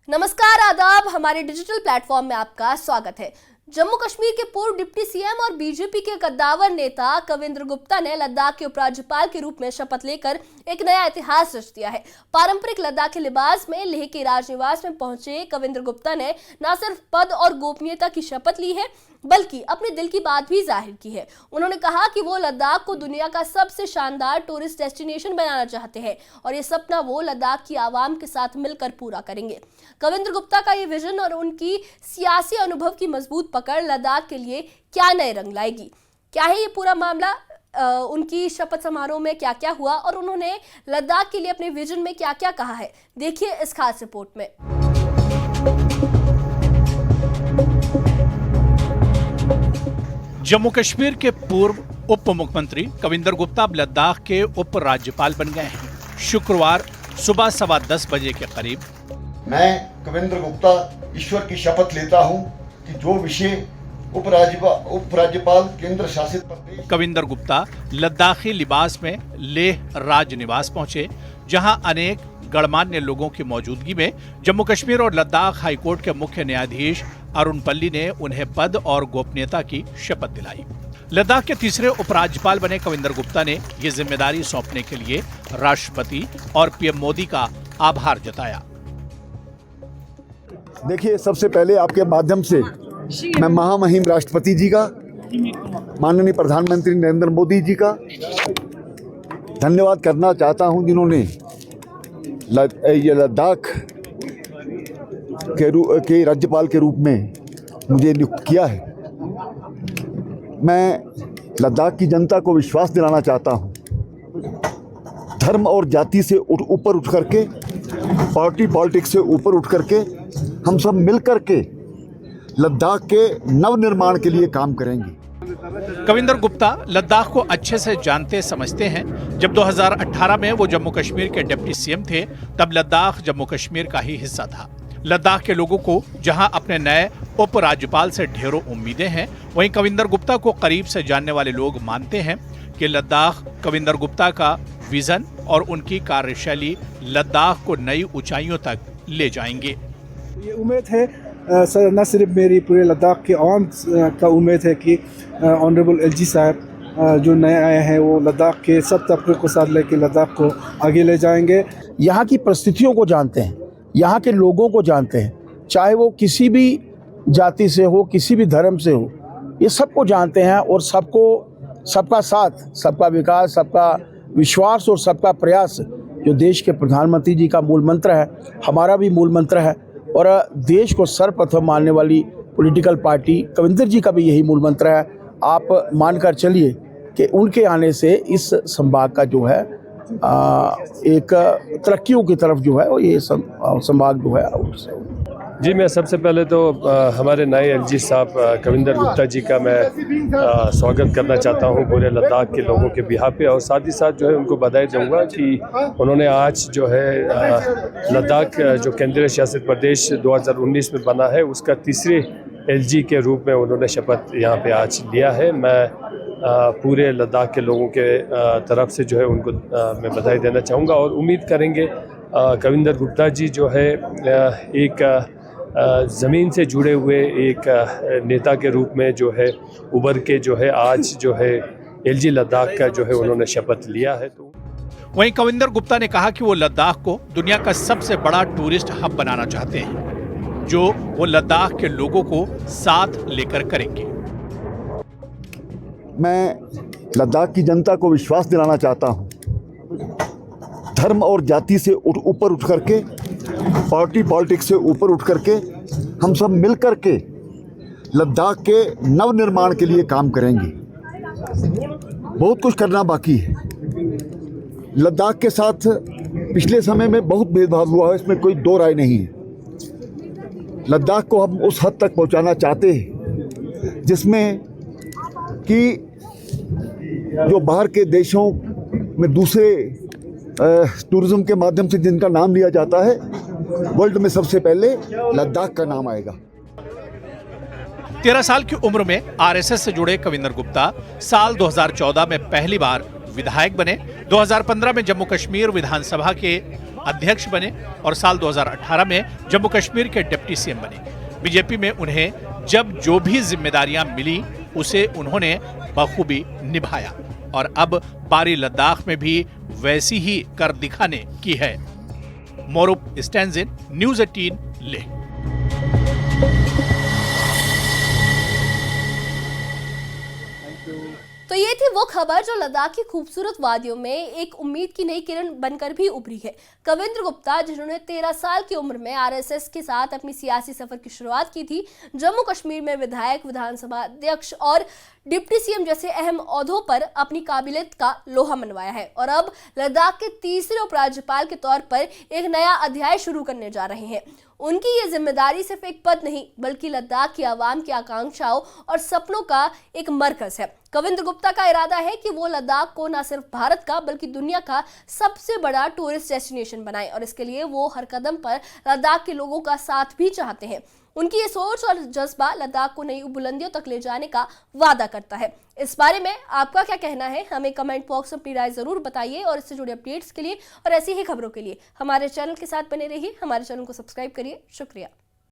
नमस्कार, आदाब। हमारे डिजिटल प्लेटफॉर्म में आपका स्वागत है। जम्मू कश्मीर के पूर्व डिप्टी सीएम और बीजेपी के कद्दावर नेता कविंद्र गुप्ता ने लद्दाख के उपराज्यपाल के रूप में शपथ लेकर एक नया इतिहास रच दिया है। पारंपरिक लद्दाखी लिबास में लेह के राजनिवास में पहुंचे कविंद्र गुप्ता ने न सिर्फ पद और गोपनीयता की शपथ ली है, बल्कि अपने दिल की बात भी जाहिर की है। उन्होंने कहा कि वो लद्दाख को दुनिया का सबसे शानदार टूरिस्ट डेस्टिनेशन बनाना चाहते हैं और ये सपना वो लद्दाख की आवाम के साथ मिलकर पूरा करेंगे। कविंद्र गुप्ता का ये विजन और उनकी सियासी अनुभव की मजबूत पकड़ लद्दाख के लिए क्या नए रंग लाएगी। क्या है ये पूरा मामला, उनकी शपथ समारोह में क्या क्या हुआ और उन्होंने लद्दाख के लिए अपने विजन में क्या क्या कहा है, देखिए इस खास रिपोर्ट में। जम्मू कश्मीर के पूर्व उप मुख्यमंत्री कविंद्र गुप्ता अब लद्दाख के उप राज्यपाल बन गए हैं। शुक्रवार सुबह 10:15 बजे के करीब मैं कविंद्र गुप्ता ईश्वर की शपथ लेता हूं कि जो विषय उप राज्यपाल केंद्र शासित प्रदेश। कविंद्र गुप्ता लद्दाखी लिबास में लेह राजनिवास पहुंचे, जहां अनेक गणमान्य लोगों की मौजूदगी में जम्मू कश्मीर और लद्दाख हाईकोर्ट के मुख्य न्यायाधीश अरुण पल्ली ने उन्हें पद और गोपनीयता की शपथ दिलाई। लद्दाख के तीसरे उपराज्यपाल बने कविंद्र गुप्ता ने ये जिम्मेदारी सौंपने के लिए राष्ट्रपति और पीएम मोदी का आभार जताया। देखिए, सबसे पहले आपके माध्यम से मैं महामहिम राष्ट्रपति जी का, माननीय प्रधानमंत्री नरेंद्र मोदी जी का धन्यवाद करना चाहता हूं, जिन्होंने ये लद्दाख के राज्यपाल के रूप में मुझे नियुक्त किया है। मैं लद्दाख की जनता को विश्वास दिलाना चाहता हूं, धर्म और जाति से ऊपर उठ करके, पार्टी पॉलिटिक्स से ऊपर उठ करके हम सब मिल करके लद्दाख के नवनिर्माण के लिए काम करेंगे। कविंद्र गुप्ता लद्दाख को अच्छे से जानते समझते हैं। जब 2018 में वो जम्मू कश्मीर के डिप्टी सीएम थे, तब लद्दाख जम्मू कश्मीर का ही हिस्सा था। लद्दाख के लोगों को जहां अपने नए उप राज्यपाल से ढेरों उम्मीदें हैं, वहीं कविंद्र गुप्ता को करीब से जानने वाले लोग मानते हैं कि लद्दाख कविंद्र गुप्ता का विजन और उनकी कार्यशैली लद्दाख को नई ऊंचाइयों तक ले जाएंगे। ये उम्मीद है, न सिर्फ मेरी पूरे लद्दाख के आवाम का उम्मीद है कि ऑनरेबल एलजी साहब जो नए आए हैं वो लद्दाख के सब तबके को साथ लेकर लद्दाख को आगे ले जाएंगे। यहाँ की परिस्थितियों को जानते हैं, यहाँ के लोगों को जानते हैं, चाहे वो किसी भी जाति से हो, किसी भी धर्म से हो, ये सबको जानते हैं और सबका साथ, सबका विकास, सबका विश्वास और सबका प्रयास जो देश के प्रधानमंत्री जी का मूल मंत्र है, हमारा भी मूल मंत्र है और देश को सर्वप्रथम मानने वाली पॉलिटिकल पार्टी कविंद्र जी का भी यही मूल मंत्र है। आप मानकर चलिए कि उनके आने से इस संभाग का जो है एक तरक्कियों की तरफ जो है वो ये संभाग जो है। जी, मैं सबसे पहले तो हमारे नए एलजी साहब कविंद्र गुप्ता जी का मैं स्वागत करना चाहता हूं पूरे लद्दाख के लोगों के बिहाफ पे, और साथ ही साथ जो है उनको बधाई दूंगा कि उन्होंने आज जो है लद्दाख जो केंद्रीय शासित प्रदेश 2019 में बना है, उसका तीसरे एलजी के रूप में उन्होंने शपथ यहाँ पे आज लिया है। मैं पूरे लद्दाख के लोगों के तरफ से जो है उनको मैं बधाई देना चाहूँगा और उम्मीद करेंगे कविंद्र गुप्ता जी जो है एक ज़मीन से जुड़े हुए एक नेता के रूप में जो है उभर के जो है आज जो है एलजी लद्दाख का जो है उन्होंने शपथ लिया है। तो वहीं कविंद्र गुप्ता ने कहा कि वो लद्दाख को दुनिया का सबसे बड़ा टूरिस्ट हब बनाना चाहते हैं, जो वो लद्दाख के लोगों को साथ लेकर करेंगे। मैं लद्दाख की जनता को विश्वास दिलाना चाहता हूं, धर्म और जाति से ऊपर उठ करके, पार्टी पॉलिटिक्स से ऊपर उठ करके हम सब मिल करके लद्दाख के नवनिर्माण के लिए काम करेंगे। बहुत कुछ करना बाकी है। लद्दाख के साथ पिछले समय में बहुत भेदभाव हुआ है, इसमें कोई दो राय नहीं है। लद्दाख को हम उस हद तक पहुंचाना चाहते हैं जिसमें कि जो बाहर के देशों में दूसरे टूरिज्म के माध्यम से जिनका नाम लिया जाता है, वर्ल्ड में सबसे पहले लद्दाख का नाम आएगा। 13 साल की उम्र में आरएसएस से जुड़े कविंद्र गुप्ता साल 2014 में पहली बार विधायक बने। 2015 में जम्मू कश्मीर विधानसभा के अध्यक्ष बने और साल 2018 में जम्मू कश्मीर के डिप्टी सीएम बने। बीजेपी में उन्हें जब जो भी जिम्मेदारियां मिली उसे उन्होंने बखूबी निभाया और अब बारी लद्दाख में भी वैसी ही कर दिखाने की है। मोरूप स्टैंजिन, न्यूज़ 18 लेह। तो ये थी वो खबर जो लद्दाख की खूबसूरत वादियों में एक उम्मीद की नई किरण बनकर भी उभरी है। कविंद्र गुप्ता, जिन्होंने 13 साल की उम्र में आरएसएस के साथ अपनी सियासी सफर की शुरुआत की थी, जम्मू कश्मीर में विधायक, विधानसभा अध्यक्ष और डिप्टी सीएम जैसे अहम ओहदों पर अपनी काबिलियत का लोहा मनवाया है और अब लद्दाख के तीसरे उपराज्यपाल के तौर पर एक नया अध्याय शुरू करने जा रहे हैं। उनकी ये जिम्मेदारी सिर्फ एक पद नहीं बल्कि लद्दाख की आवाम की आकांक्षाओं और सपनों का एक मरकज है। कविंद्र गुप्ता का इरादा है कि वो लद्दाख को न सिर्फ भारत का बल्कि दुनिया का सबसे बड़ा टूरिस्ट डेस्टिनेशन बनाए और इसके लिए वो हर कदम पर लद्दाख के लोगों का साथ भी चाहते हैं। उनकी ये सोच और जज्बा लद्दाख को नई बुलंदियों तक ले जाने का वादा करता है। इस बारे में आपका क्या कहना है? हमें कमेंट बॉक्स में अपनी राय जरूर बताइए और इससे जुड़े अपडेट्स के लिए और ऐसी ही खबरों के लिए हमारे चैनल के साथ बने रहिए। हमारे चैनल को सब्सक्राइब करिए। शुक्रिया।